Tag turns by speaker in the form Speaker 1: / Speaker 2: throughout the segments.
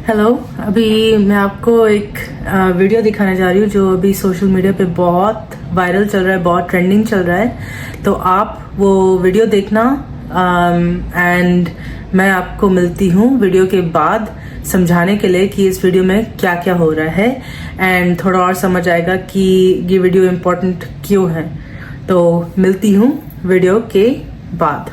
Speaker 1: Hello. अभी मैं आपको एक वीडियो दिखाने जा रही हूँ जो अभी सोशल मीडिया पे बहुत वायरल चल रहा है, बहुत ट्रेंडिंग चल रहा है। तो आप वो वीडियो देखना एंड मैं आपको मिलती हूँ वीडियो के बाद समझाने के लिए कि इस वीडियो में क्या क्या हो रहा है एंड थोड़ा और समझ आएगा कि ये वीडियो इम्पोर्टेंट क्यों है। तो मिलती हूँ वीडियो के बाद।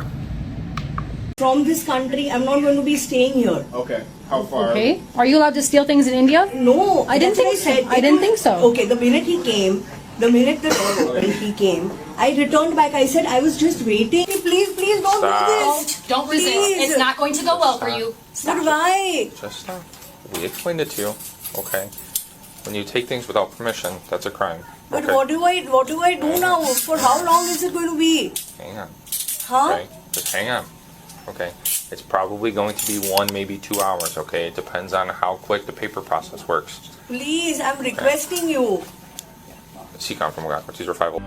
Speaker 2: From this country, I'm not going to be staying here.
Speaker 3: Okay. How far?
Speaker 4: Okay. Are you allowed to steal things in India?
Speaker 2: No,
Speaker 4: I didn't
Speaker 2: that's what
Speaker 4: think so.
Speaker 2: said.
Speaker 4: I didn't think so.
Speaker 2: Okay, the minute he came, the minute the door opened, he came. I returned back. I said I was just waiting. Please, please don't do this.
Speaker 4: Don't resist.
Speaker 2: Please.
Speaker 4: It's not going to go well for you.
Speaker 2: But why?
Speaker 3: Just stop. We explained it to you. Okay. When you take things without permission, that's a crime.
Speaker 2: But
Speaker 3: Okay.
Speaker 2: what do I do now? For how long is it going to be?
Speaker 3: Hang on.
Speaker 2: Huh?
Speaker 3: Okay. Just hang on. Okay. It's probably going to be 1, maybe 2 hours. Okay. It depends on how quick the paper process works.
Speaker 2: Please, I'm requesting you.
Speaker 3: Seacom from Wagaka. These were 5.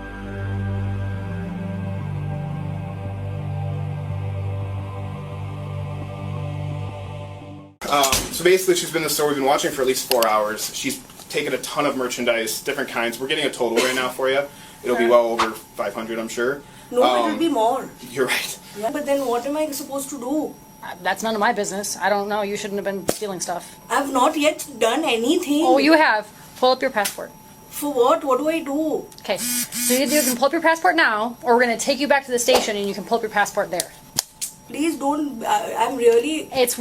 Speaker 3: So basically, she's been in the store. We've been watching for at least 4 hours. She's taken a ton of merchandise, different kinds. We're getting a total right now for you. It'll be well over 500, I'm sure.
Speaker 2: No, it will be more.
Speaker 3: You're right.
Speaker 2: Yeah, but then what am I supposed to do?
Speaker 4: That's none of my business. I don't know. You shouldn't have been stealing stuff.
Speaker 2: I've not yet done anything.
Speaker 4: Oh, you have. Pull up your passport.
Speaker 2: For what? What do I do?
Speaker 4: Okay. So you can pull up your passport now, or we're going to take you back to the station and you can pull up your passport there.
Speaker 2: Please don't. I'm really.
Speaker 4: It's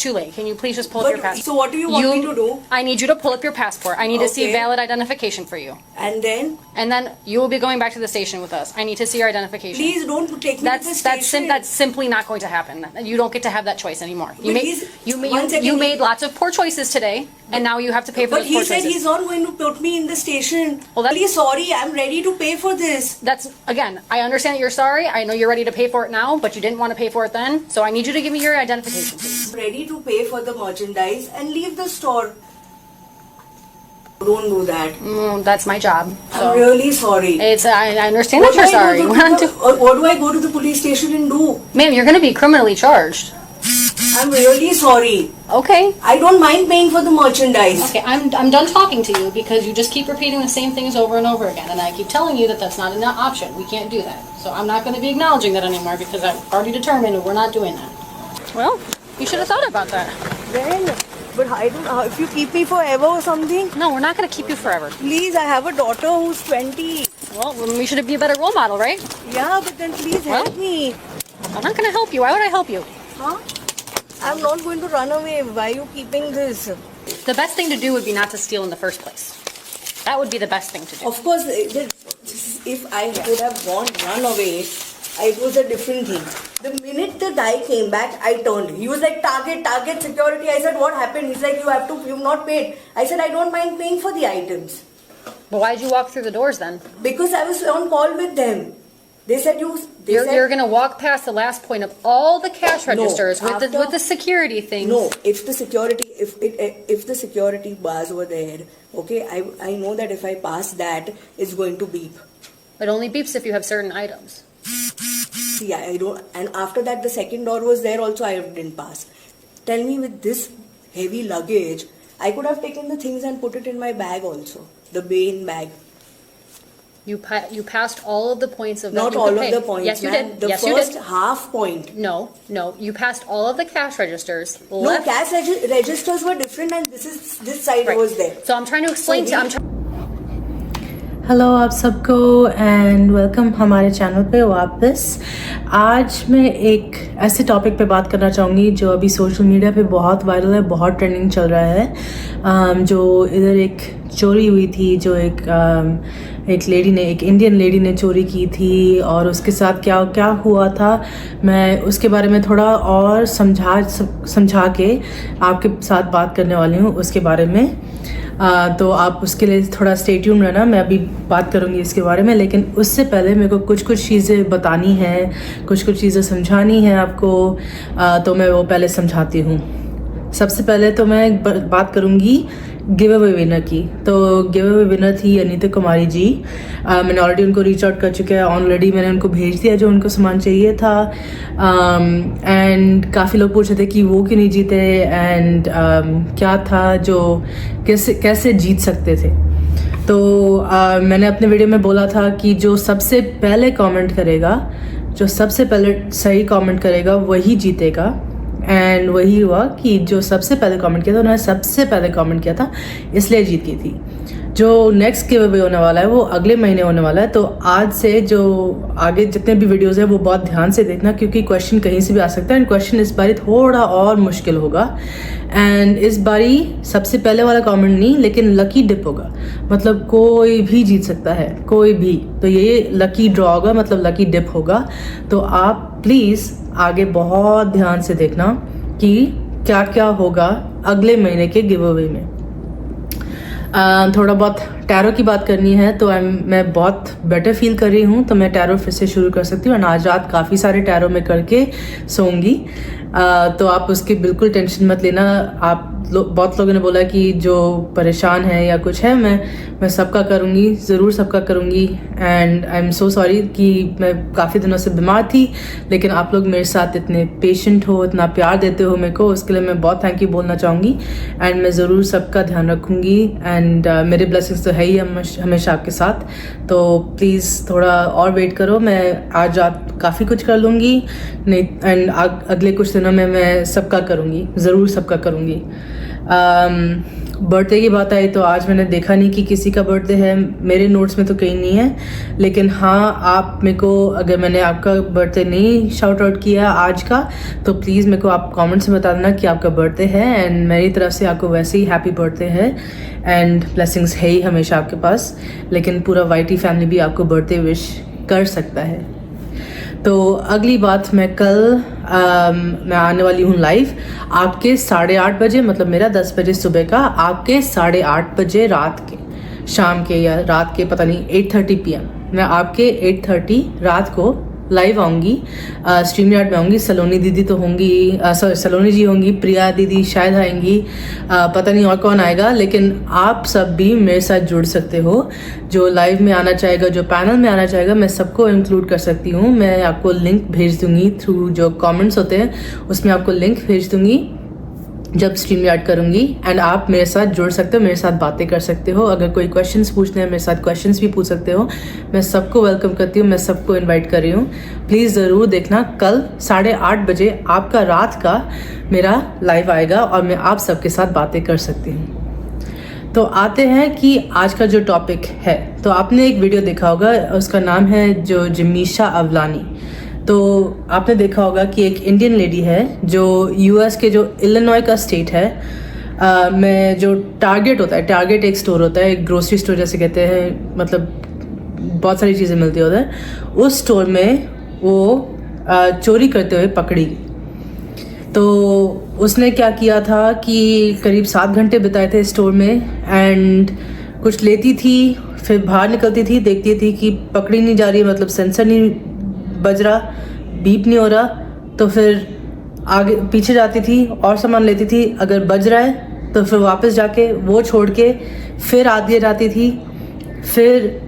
Speaker 4: too late. Can you please just pull up your
Speaker 2: But
Speaker 4: passport?
Speaker 2: so what do you want me to do?
Speaker 4: I need you to pull up your passport. I need to see
Speaker 2: Okay.
Speaker 4: valid identification for you.
Speaker 2: And then
Speaker 4: And then you will be going back to the station with us. I need to see your identification.
Speaker 2: please don't take me to the station.
Speaker 4: That's simply not going to happen. You don't get to have that choice anymore.
Speaker 2: But he's- one second,
Speaker 4: You
Speaker 2: he-
Speaker 4: made lots of poor choices today, and now you have to pay for
Speaker 2: But
Speaker 4: those
Speaker 2: he
Speaker 4: poor
Speaker 2: said
Speaker 4: choices.
Speaker 2: he's not going to put me in the station.
Speaker 4: Well, that's-
Speaker 2: Please, sorry, I'm ready to pay for this.
Speaker 4: That's again. I understand that you're sorry. I know you're ready to pay for it now, but you didn't want to pay for it then. So I need you to give me your identification, please.
Speaker 2: I'm ready to pay for the merchandise and leave the store. Don't do that.
Speaker 4: That's my job. So
Speaker 2: I'm really sorry.
Speaker 4: I understand that you're sorry.
Speaker 2: Or what do I go to the police station and do?
Speaker 4: Ma'am, you're going to be criminally charged.
Speaker 2: I'm really sorry.
Speaker 4: Okay.
Speaker 2: I don't mind paying for the merchandise.
Speaker 4: Okay, I'm done talking to you because you just keep repeating the same things over and over again, and I keep telling you that that's not an option. We can't do that. So I'm not going to be acknowledging that anymore because I've already determined that we're not doing that. Well, you should have thought about that.
Speaker 2: When? But I don't. If you keep me forever or something,
Speaker 4: No, we're not going to keep you forever.
Speaker 2: please. I have a daughter who's 20.
Speaker 4: Well, we should be a better role model, right?
Speaker 2: Yeah, but then please help
Speaker 4: Well-
Speaker 2: me.
Speaker 4: I'm not going to help you. Why would I help you?
Speaker 2: Huh? I'm not going to run away. Why are you keeping this?
Speaker 4: The best thing to do would be not to steal in the first place. That would be the best thing to do.
Speaker 2: Of course, if I could have run away, it was a different thing. The minute the guy came back, I turned. He was like, target, security. I said, what happened? He's like, you've not paid. I said, I don't mind paying for the items.
Speaker 4: But why did you walk through the doors then?
Speaker 2: Because I was on call with them. They said
Speaker 4: You're going to walk past the last point of all the cash registers
Speaker 2: after-
Speaker 4: with the security things.
Speaker 2: No, if the security bars were there, okay, I know that if I pass that, it's going to beep.
Speaker 4: It only beeps if you have certain items.
Speaker 2: See, I don't. And after that, the second door was there. Also, I didn't pass. Tell me, with this heavy luggage, I could have taken the things and put it in my bag also, the main bag.
Speaker 4: You passed all of the points of that
Speaker 2: Not
Speaker 4: you
Speaker 2: all
Speaker 4: could
Speaker 2: of
Speaker 4: pay.
Speaker 2: the points.
Speaker 4: Yes, you
Speaker 2: ma'am.
Speaker 4: did.
Speaker 2: The
Speaker 4: Yes, you
Speaker 2: first
Speaker 4: did.
Speaker 2: half point.
Speaker 4: No. You passed all of the cash registers.
Speaker 2: No,
Speaker 4: Left.
Speaker 2: cash registers were different, and this side
Speaker 4: Right.
Speaker 2: was there.
Speaker 4: So I'm trying to explain
Speaker 2: So
Speaker 4: to.
Speaker 1: Hello आप सबको and welcome हमारे channel पे वापस। आज मैं एक ऐसे topic पे बात करना चाहूँगी जो अभी सोशल मीडिया पे बहुत वायरल है, बहुत ट्रेंडिंग चल रहा है। जो इधर एक चोरी हुई थी, जो एक लेडी ने, एक इंडियन लेडी ने चोरी की थी और उसके साथ क्या क्या हुआ था, मैं उसके बारे में थोड़ा और समझा के आपके साथ बात करने वाली हूँ उसके बारे में। तो आप उसके लिए थोड़ा स्टे ट्यून रहना। मैं अभी बात करूँगी इसके बारे में, लेकिन उससे पहले मेरे को कुछ चीज़ें बतानी हैं, कुछ चीज़ें समझानी हैं आपको। तो मैं वो पहले समझाती हूँ। सबसे पहले तो मैं बात करूँगी गिव अवे विनर की। तो गिव अवे विनर थी अनीता कुमारी जी। मैंने ऑलरेडी उनको रीच आउट कर चुका है, ऑलरेडी मैंने उनको भेज दिया जो उनको सामान चाहिए था। एंड काफ़ी लोग पूछ रहे थे कि वो क्यों नहीं जीते एंड क्या था जो कैसे जीत सकते थे। तो मैंने अपने वीडियो में बोला था कि जो सबसे पहले कमेंट करेगा, जो सबसे पहले सही कमेंट करेगा वही जीतेगा। एंड वही हुआ कि जो सबसे पहले कमेंट किया था उन्होंने सबसे पहले कमेंट किया था, इसलिए जीत गई थी। जो नेक्स्ट गिव अवे होने वाला है वो अगले महीने होने वाला है। तो आज से जो आगे जितने भी वीडियोस हैं वो बहुत ध्यान से देखना, क्योंकि क्वेश्चन कहीं से भी आ सकता है एंड क्वेश्चन इस बारी थोड़ा और मुश्किल होगा। एंड इस बारी सबसे पहले वाला कमेंट नहीं, लेकिन लकी डिप होगा, मतलब कोई भी जीत सकता है, कोई भी। तो ये लकी ड्रॉ होगा, मतलब लकी डिप होगा। तो आप प्लीज़ आगे बहुत ध्यान से देखना कि क्या क्या होगा अगले महीने के गिव अवे में। थोड़ा बहुत टैरो की बात करनी है तो मैं बहुत बेटर फील कर रही हूँ, तो मैं टैरो फिर से शुरू कर सकती हूँ। और आज रात काफ़ी सारे टैरो में करके सोऊंगी, तो आप उसकी बिल्कुल टेंशन मत लेना। आप बहुत लोगों ने बोला कि जो परेशान है या कुछ है, मैं सबका करूँगी, ज़रूर सबका करूँगी। And I am so sorry कि मैं काफ़ी दिनों से बीमार थी, लेकिन आप लोग मेरे साथ इतने पेशेंट हो, इतना प्यार देते हो मेरे को, उसके लिए मैं बहुत थैंक यू बोलना चाहूँगी। एंड मैं ज़रूर सबका ध्यान रखूँगी एंड मेरे ब्लेसिंग्स तो है ही हमेशा आपके साथ। तो प्लीज़ थोड़ा और वेट करो, मैं आज रात काफ़ी कुछ कर लूँगी, नहीं एंड अगले कुछ दिनों में मैं सबका करूँगी, ज़रूर सबका करूँगी। बर्थडे की बात आई तो आज मैंने देखा नहीं कि किसी का बर्थडे है, मेरे नोट्स में तो कहीं नहीं है। लेकिन हाँ, आप मेरे को, अगर मैंने आपका बर्थडे नहीं शाउट आउट किया आज का, तो प्लीज़ मेरे को आप कमेंट्स में बता देना कि आपका बर्थडे है। एंड मेरी तरफ से आपको वैसे ही हैप्पी बर्थडे है एंड ब्लेसिंग्स है ही हमेशा आपके पास। लेकिन पूरा वाईटी फैमिली भी आपको बर्थडे विश कर सकता है। तो अगली बात, मैं कल मैं आने वाली हूँ लाइव आपके 8:30 बजे, मतलब मेरा 10 बजे सुबह का, आपके 8:30 बजे रात के, शाम के या रात के पता नहीं 8:30 PM मैं आपके 8:30 रात को लाइव आऊँगी, स्ट्रीम यार्ड में आऊँगी। सलोनी दीदी तो होंगी, सलोनी जी होंगी, प्रिया दीदी शायद आएंगी, पता नहीं और कौन आएगा। लेकिन आप सब भी मेरे साथ जुड़ सकते हो, जो लाइव में आना चाहेगा, जो पैनल में आना चाहेगा, मैं सबको इंक्लूड कर सकती हूँ। मैं आपको लिंक भेज दूँगी थ्रू जो कमेंट्स होते हैं, उसमें आपको लिंक भेज दूँगी जब स्ट्रीम यार्ड करूँगी। एंड आप मेरे साथ जुड़ सकते हो, मेरे साथ बातें कर सकते हो। अगर कोई क्वेश्चंस पूछने हैं, मेरे साथ क्वेश्चंस भी पूछ सकते हो। मैं सबको वेलकम करती हूँ, मैं सबको इनवाइट कर रही हूँ। प्लीज़ ज़रूर देखना, कल 8:30 बजे आपका रात का मेरा लाइव आएगा और मैं आप सबके साथ बातें कर सकती हूँ। तो आते हैं कि आज का जो टॉपिक है, तो आपने एक वीडियो देखा होगा, उसका नाम है जो जिमीशा अवलानी। तो आपने देखा होगा कि एक इंडियन लेडी है जो यूएस के जो इलिनॉय का स्टेट है, में जो टारगेट होता है, टारगेट एक स्टोर होता है, एक ग्रोसरी स्टोर जैसे कहते हैं, मतलब बहुत सारी चीज़ें मिलती होता है, उस स्टोर में वो चोरी करते हुए पकड़ी। तो उसने क्या किया था कि करीब 7 घंटे बिताए थे स्टोर में एंड कुछ लेती थी, फिर बाहर निकलती थी, देखती थी कि पकड़ी नहीं जा रही, मतलब सेंसर नहीं बज रहा, बीप नहीं हो रहा, तो फिर आगे पीछे जाती थी और सामान लेती थी। अगर बज रहा है तो फिर वापस जाके वो छोड़ के फिर आगे जाती थी, फिर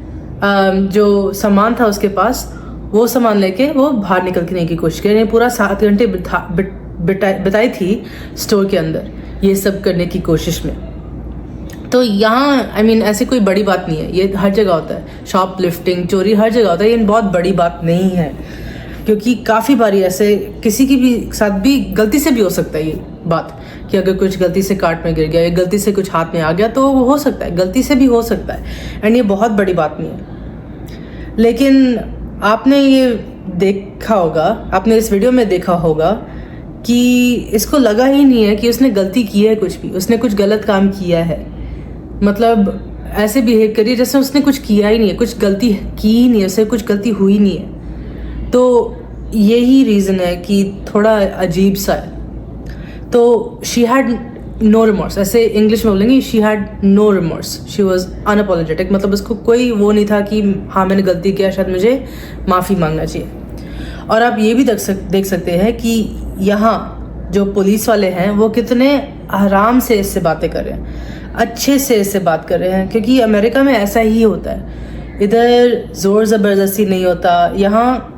Speaker 1: जो सामान था उसके पास वो सामान लेके वो बाहर निकलने की कोशिश की। पूरा 7 घंटे बिताई थी स्टोर के अंदर ये सब करने की कोशिश में। तो यहाँ ऐसी कोई बड़ी बात नहीं है, ये हर जगह होता है, शॉप लिफ्टिंग, चोरी हर जगह होता है, ये बहुत बड़ी बात नहीं है। क्योंकि काफ़ी बारी ऐसे किसी की भी साथ भी गलती से भी हो सकता है ये बात, कि अगर कुछ गलती से कार्ट में गिर गया या गलती से कुछ हाथ में आ गया तो वो हो सकता है, गलती से भी हो सकता है, एंड ये बहुत बड़ी बात नहीं है। लेकिन आपने ये देखा होगा, आपने इस वीडियो में देखा होगा कि इसको लगा ही नहीं है कि उसने गलती की है, कुछ भी उसने कुछ गलत काम किया है, मतलब ऐसे बिहेव करिए जैसे उसने कुछ किया ही नहीं है, कुछ गलती की ही नहीं है, उससे कुछ गलती हुई नहीं है। तो यही रीज़न है कि थोड़ा अजीब सा है। तो शी हैड नो रिमोर्स, ऐसे इंग्लिश में बोलेंगे, she had no remorse, she was unapologetic, मतलब उसको कोई वो नहीं था कि हाँ मैंने गलती किया, शायद मुझे माफ़ी मांगना चाहिए। और आप ये भी देख सकते हैं कि यहाँ जो पुलिस वाले हैं वो कितने आराम से इससे बातें कर रहे हैं। अच्छे से इससे बात कर रहे हैं, क्योंकि अमेरिका में ऐसा ही होता है। इधर ज़ोर ज़बरदस्ती नहीं होता, यहाँ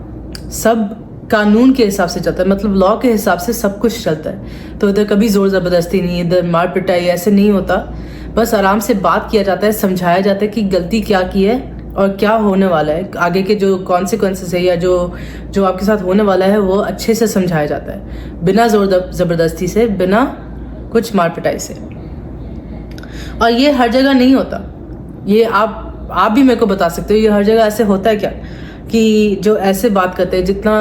Speaker 1: सब कानून के हिसाब से चलता है, मतलब लॉ के हिसाब से सब कुछ चलता है। तो इधर कभी ज़ोर ज़बरदस्ती नहीं, इधर मार पिटाई ऐसे नहीं होता। बस आराम से बात किया जाता है, समझाया जाता है कि गलती क्या की है और क्या होने वाला है, आगे के जो कॉन्सिक्वेंसेस है या जो आपके साथ होने वाला है वो अच्छे से समझाया जाता है, बिना ज़ोर ज़बरदस्ती से, बिना कुछ मार पिटाई से। और ये हर जगह नहीं होता, ये आप भी मेरे को बता सकते हो, ये हर जगह ऐसे होता है क्या कि जो ऐसे बात करते हैं, जितना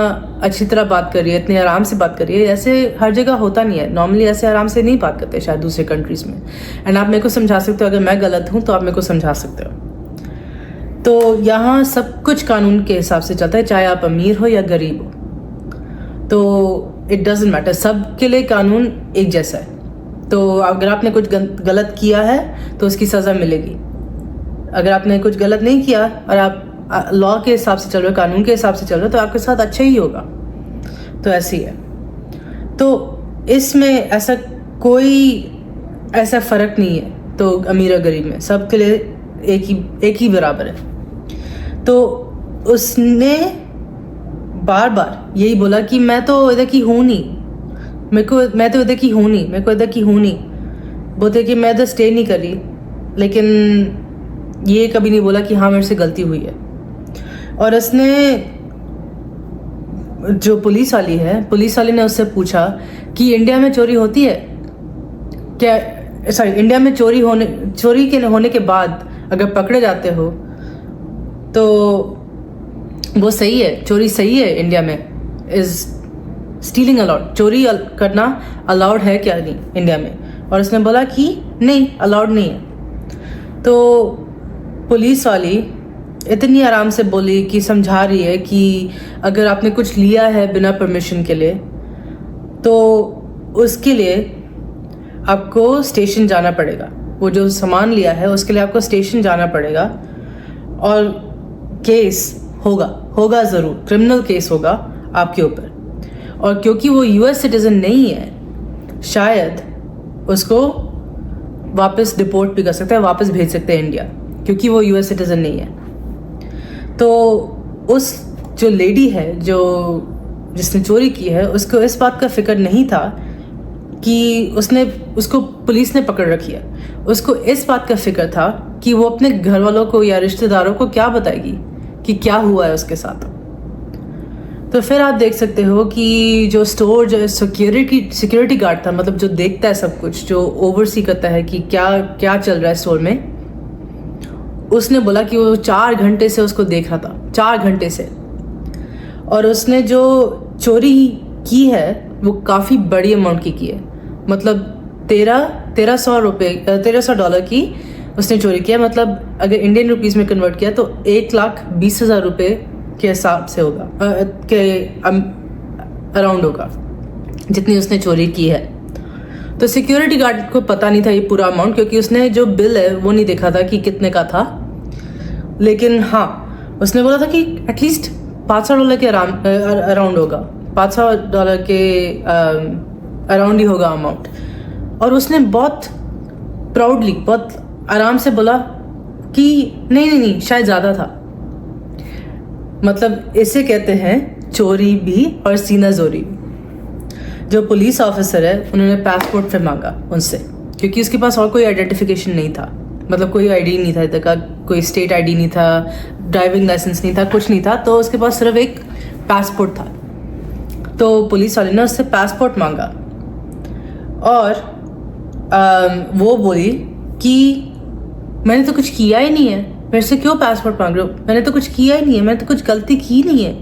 Speaker 1: अच्छी तरह बात करिए, इतने आराम से बात करिए, ऐसे हर जगह होता नहीं है। नॉर्मली ऐसे आराम से नहीं बात करते शायद दूसरे कंट्रीज़ में। एंड आप मेरे को समझा सकते हो, अगर मैं गलत हूँ तो आप मेरे को समझा सकते हो। तो यहाँ सब कुछ कानून के हिसाब से चलता है, चाहे आप अमीर हो या गरीब हो, तो इट डजेंट मैटर, सब के लिए कानून एक जैसा है। तो अगर आपने कुछ गलत किया है तो उसकी सज़ा मिलेगी। अगर आपने कुछ गलत नहीं किया और आप लॉ के हिसाब से चल रहे हो, कानून के हिसाब से चल रहे हो, तो आपके साथ अच्छा ही होगा। तो ऐसी है। तो इसमें ऐसा कोई ऐसा फ़र्क नहीं है तो अमीर और गरीब में, सब के लिए एक ही बराबर है। तो उसने बार बार यही बोला कि मैं तो इधर की हूँ नहीं, मैं तो इधर की हूँ नहीं, मेरे को इधर की हूँ नहीं। बोलते कि मैं इधर स्टे नहीं कर रही, लेकिन ये कभी नहीं बोला कि हाँ मेरे से गलती हुई है। और उसने, जो पुलिस वाली ने उससे पूछा कि इंडिया में चोरी होती है क्या, सॉरी, इंडिया में चोरी के होने के बाद अगर पकड़े जाते हो तो वो सही है, चोरी सही है इंडिया में, इज स्टीलिंग अलाउड, चोरी करना अलाउड है क्या नहीं इंडिया में? और उसने बोला कि नहीं, अलाउड नहीं है। तो पुलिस वाली इतनी आराम से बोली कि समझा रही है कि अगर आपने कुछ लिया है बिना परमिशन के लिए तो उसके लिए आपको स्टेशन जाना पड़ेगा। वो जो सामान लिया है उसके लिए आपको स्टेशन जाना पड़ेगा और केस होगा ज़रूर, क्रिमिनल केस होगा आपके ऊपर। और क्योंकि वो यूएस सिटीज़न नहीं है, शायद उसको वापस डिपोर्ट भी कर सकते हैं, वापस भेज सकते हैं इंडिया, क्योंकि वो यूएस सिटीज़न नहीं है। तो उस जो लेडी है जिसने चोरी की है, उसको इस बात का फिक्र नहीं था कि उसको पुलिस ने पकड़ रखी है। उसको इस बात का फिक्र था कि वो अपने घर वालों को या रिश्तेदारों को क्या बताएगी कि क्या हुआ है उसके साथ। तो फिर आप देख सकते हो कि जो सिक्योरिटी गार्ड था, मतलब जो देखता है सब कुछ, जो ओवरसी करता है कि क्या चल रहा है स्टोर में, उसने बोला कि वो 4 घंटे से उसको देख रहा था, 4 घंटे से। और उसने जो चोरी की है वो काफ़ी बड़ी अमाउंट की है, मतलब $1300 की उसने चोरी किया। मतलब अगर इंडियन रुपीस में कन्वर्ट किया तो 1,20,000 रुपये के हिसाब से होगा, के अराउंड होगा जितनी उसने चोरी की है। तो सिक्योरिटी गार्ड को पता नहीं था ये पूरा अमाउंट, क्योंकि उसने जो बिल है वो नहीं देखा था कि कितने का था। लेकिन हाँ, उसने बोला था कि एटलीस्ट $500 के अराउंड होगा, $500 के अराउंड ही होगा अमाउंट। और उसने बहुत प्राउडली, बहुत आराम से बोला कि नहीं, शायद ज़्यादा था। मतलब इसे कहते हैं चोरी भी और सीना जोरी भी। जो पुलिस ऑफिसर है उन्होंने पासपोर्ट फिर मांगा उनसे, क्योंकि उसके पास और कोई आइडेंटिफिकेशन नहीं था, मतलब कोई आईडी नहीं था इधर का, कोई स्टेट आईडी नहीं था, ड्राइविंग लाइसेंस नहीं था, कुछ नहीं था। तो उसके पास सिर्फ एक पासपोर्ट था। तो पुलिस वाले ने उससे पासपोर्ट मांगा और वो बोली कि मैंने तो कुछ किया ही नहीं है, मेरे से क्यों पासपोर्ट मांग रहे हो, मैंने तो कुछ किया ही नहीं है, मैंने तो कुछ गलती की नहीं है।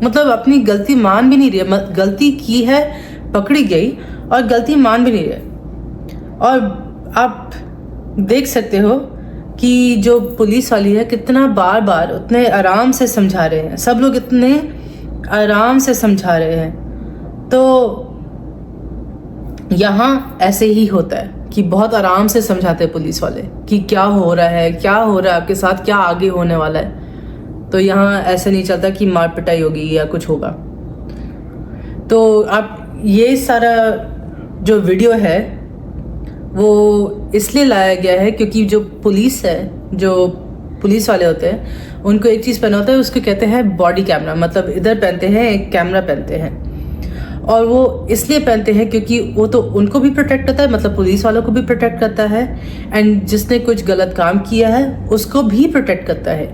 Speaker 1: मतलब अपनी गलती मान भी नहीं रही है, गलती की है, पकड़ी गई और गलती मान भी नहीं रही। और आप देख सकते हो कि जो पुलिस वाली है कितना बार बार उतने आराम से समझा रहे हैं, सब लोग इतने आराम से समझा रहे हैं। तो यहाँ ऐसे ही होता है कि बहुत आराम से समझाते हैं पुलिस वाले कि क्या हो रहा है आपके साथ, क्या आगे होने वाला है। तो यहाँ ऐसे नहीं चलता कि मार पिटाई होगी या कुछ होगा। तो आप ये सारा जो वीडियो है वो इसलिए लाया गया है क्योंकि जो पुलिस है, जो पुलिस वाले होते हैं, उनको एक चीज़ पहना होता है, उसको कहते हैं बॉडी कैमरा। मतलब इधर पहनते हैं, एक कैमरा पहनते हैं, और वो इसलिए पहनते हैं क्योंकि वो तो उनको भी प्रोटेक्ट करता है, मतलब पुलिस वालों को भी प्रोटेक्ट करता है, एंड जिसने कुछ गलत काम किया है उसको भी प्रोटेक्ट करता है।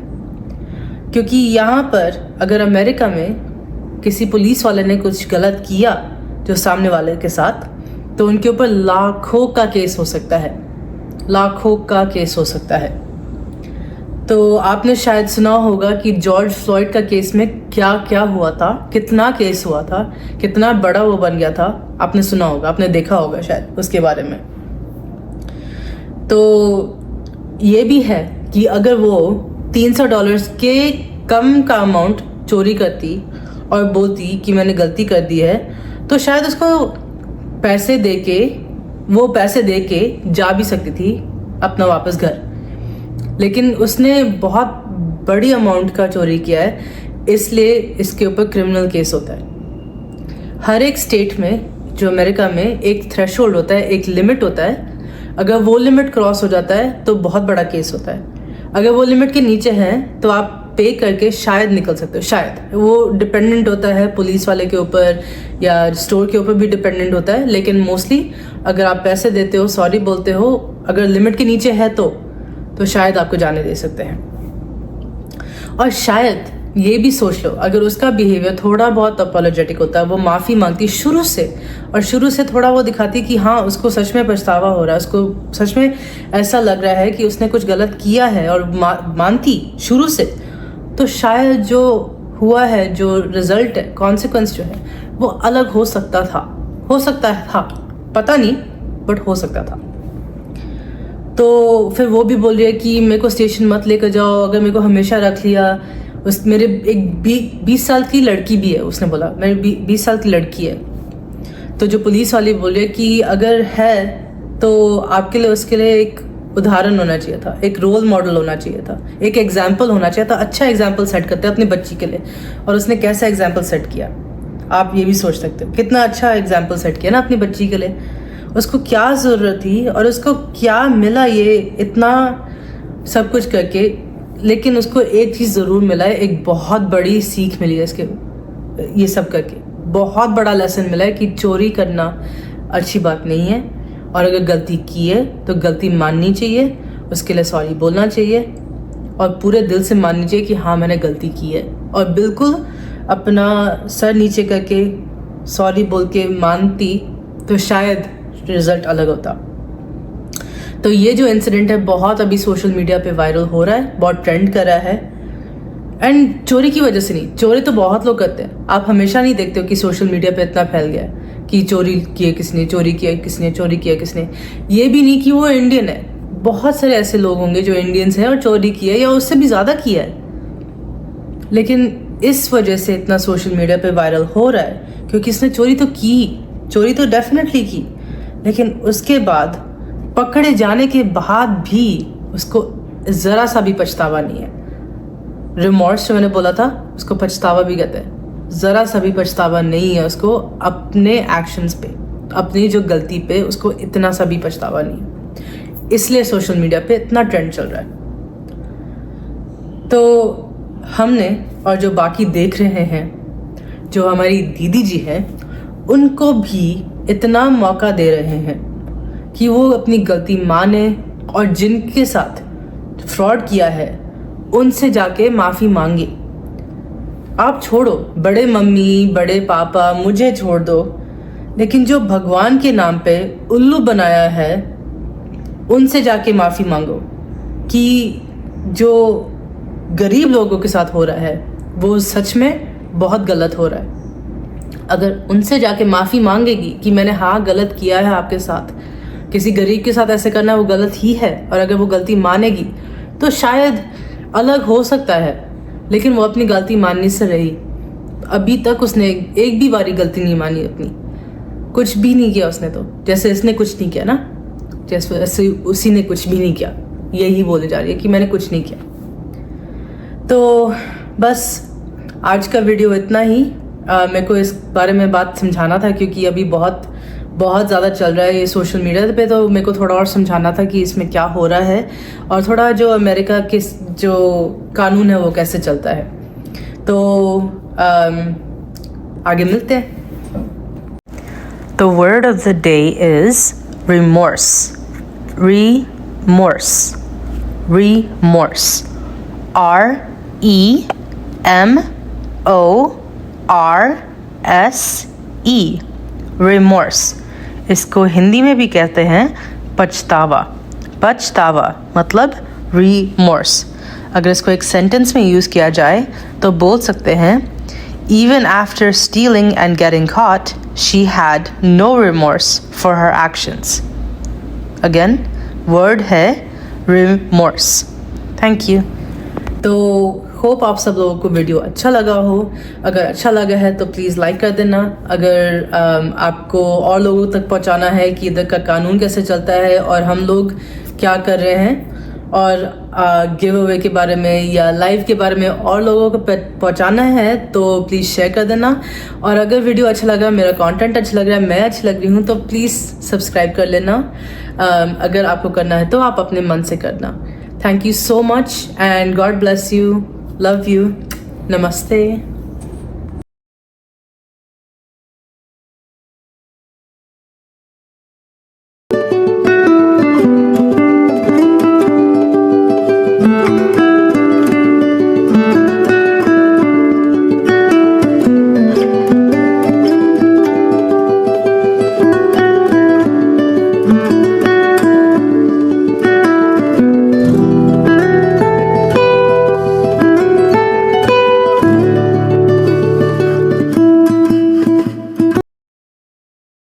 Speaker 1: क्योंकि यहाँ पर अगर अमेरिका में किसी पुलिस वाले ने कुछ गलत किया जो सामने वाले के साथ, तो उनके ऊपर लाखों का केस हो सकता है, लाखों का केस हो सकता है। तो आपने शायद सुना होगा कि जॉर्ज फ्लॉयड का केस में क्या क्या हुआ था, कितना केस हुआ था, कितना बड़ा वो बन गया था। आपने सुना होगा, आपने देखा होगा शायद उसके बारे में। तो ये भी है कि अगर वो $300 के कम का अमाउंट चोरी करती और बोलती कि मैंने गलती कर दी है, तो शायद उसको पैसे दे के जा भी सकती थी अपना वापस घर। लेकिन उसने बहुत बड़ी अमाउंट का चोरी किया है, इसलिए इसके ऊपर क्रिमिनल केस होता है। हर एक स्टेट में, जो अमेरिका में, एक थ्रेशोल्ड होता है, एक लिमिट होता है। अगर वो लिमिट क्रॉस हो जाता है तो बहुत बड़ा केस होता है। अगर वो लिमिट के नीचे है तो आप पे करके शायद निकल सकते हो, शायद। वो डिपेंडेंट होता है पुलिस वाले के ऊपर या स्टोर के ऊपर भी डिपेंडेंट होता है, लेकिन मोस्टली अगर आप पैसे देते हो, सॉरी बोलते हो, अगर लिमिट के नीचे है तो शायद आपको जाने दे सकते हैं। और शायद ये भी सोच लो, अगर उसका बिहेवियर थोड़ा बहुत अपोलोजेटिक होता है, वो माफ़ी मांगती शुरू से थोड़ा वो दिखाती कि हाँ उसको सच में पछतावा हो रहा है, उसको सच में ऐसा लग रहा है कि उसने कुछ गलत किया है, और मानती शुरू से, तो शायद जो हुआ है, जो रिजल्ट है, कॉन्सिक्वेंस जो है, वो अलग हो सकता था, पता नहीं, बट हो सकता था। तो फिर वो भी बोल रही है कि मेरे को स्टेशन मत लेकर जाओ, अगर मेरे को हमेशा रख लिया। मेरे एक 20 साल की लड़की भी है, उसने बोला मेरे 20 साल की लड़की है। तो जो पुलिस वाली बोल रही है कि अगर है तो आपके लिए, उसके लिए एक उदाहरण होना चाहिए था, एक रोल मॉडल होना चाहिए था, एक एग्जाम्पल होना चाहिए था। अच्छा एग्जाम्पल सेट करते हैं अपनी बच्ची के लिए, और उसने कैसा एग्जाम्पल सेट किया, आप ये भी सोच सकते हो। कितना अच्छा एग्जाम्पल सेट किया ना अपनी बच्ची के लिए। उसको क्या ज़रूरत थी और उसको क्या मिला ये इतना सब कुछ करके, लेकिन उसको एक चीज़ ज़रूर मिला है, एक बहुत बड़ी सीख मिली है इसके ये सब करके। बहुत बड़ा लेसन मिला है कि चोरी करना अच्छी बात नहीं है, और अगर गलती की है तो गलती माननी चाहिए, उसके लिए सॉरी बोलना चाहिए, और पूरे दिल से माननी चाहिए कि हाँ मैंने गलती की है, और बिल्कुल अपना सर नीचे करके सॉरी बोल के मानती तो शायद रिजल्ट अलग होता। तो ये जो इंसिडेंट है बहुत अभी सोशल मीडिया पे वायरल हो रहा है, बहुत ट्रेंड कर रहा है। एंड चोरी की वजह से नहीं, चोरी तो बहुत लोग करते हैं। आप हमेशा नहीं देखते हो कि सोशल मीडिया पे इतना फैल गया है कि चोरी किए किसने, चोरी किया किसने। ये भी नहीं कि वो इंडियन है, बहुत सारे ऐसे लोग होंगे जो इंडियंस हैं और चोरी किया या उससे भी ज़्यादा किया है, लेकिन इस वजह से इतना सोशल मीडिया पे वायरल हो रहा है क्योंकि इसने चोरी तो डेफिनेटली की, लेकिन उसके बाद पकड़े जाने के बाद भी उसको ज़रा सा भी पछतावा नहीं है। रिमॉर्स जो मैंने बोला था उसको पछतावा भी कहते हैं। ज़रा सा भी पछतावा नहीं है उसको अपने एक्शंस पे, अपनी जो गलती पे उसको इतना सा भी पछतावा नहीं है। इसलिए सोशल मीडिया पे इतना ट्रेंड चल रहा है। तो हमने और जो बाकी देख रहे हैं, जो हमारी दीदी जी हैं, उनको भी इतना मौका दे रहे हैं कि वो अपनी गलती माने और जिनके साथ फ्रॉड किया है उनसे जाके माफ़ी मांगे। आप छोड़ो बड़े मम्मी बड़े पापा, मुझे छोड़ दो, लेकिन जो भगवान के नाम पे उल्लू बनाया है उनसे जाके माफ़ी मांगो कि जो गरीब लोगों के साथ हो रहा है वो सच में बहुत गलत हो रहा है। अगर उनसे जाके माफ़ी मांगेगी कि मैंने हाँ गलत किया है आपके साथ, किसी गरीब के साथ ऐसे करना वो गलत ही है, और अगर वो गलती मानेगी तो शायद अलग हो सकता है, लेकिन वो अपनी गलती मानने से रही। अभी तक उसने एक भी बारी गलती नहीं मानी अपनी, कुछ भी नहीं किया उसने। तो जैसे इसने कुछ नहीं किया ना, जैसे उसी ने कुछ भी नहीं किया, यही बोले जा रही है कि मैंने कुछ नहीं किया। तो बस आज का वीडियो इतना ही। मेरे को इस बारे में बात समझाना था क्योंकि अभी बहुत बहुत ज़्यादा चल रहा है ये सोशल मीडिया पे, तो मेरे को थोड़ा और समझाना था कि इसमें क्या हो रहा है और थोड़ा जो अमेरिका के जो कानून है वो कैसे चलता है। तो आगे मिलते हैं। The word of the day is remorse. Remorse. Remorse. R-E-M-O-R-S-E. Remorse. इसको हिंदी में भी कहते हैं पछतावा। पछतावा मतलब remorse। अगर इसको एक सेंटेंस में यूज़ किया जाए तो बोल सकते हैं Even after stealing and getting caught, she had no remorse for her actions. Again, word है remorse. Thank you. तो होप आप सब लोगों को वीडियो अच्छा लगा हो। अगर अच्छा लगा है तो प्लीज़ लाइक कर देना। अगर आपको और लोगों तक पहुंचाना है कि इधर का कानून कैसे चलता है और हम लोग क्या कर रहे हैं और गिव अवे के बारे में या लाइव के बारे में और लोगों को पहुंचाना है तो प्लीज़ शेयर कर देना। और अगर वीडियो अच्छा लगा, मेरा कंटेंट अच्छा लग रहा है, मैं अच्छी लग रही हूँ तो प्लीज़ सब्सक्राइब कर लेना। अगर आपको करना है तो आप अपने मन से करना। Thank you so much and God bless you. Love you. नमस्ते।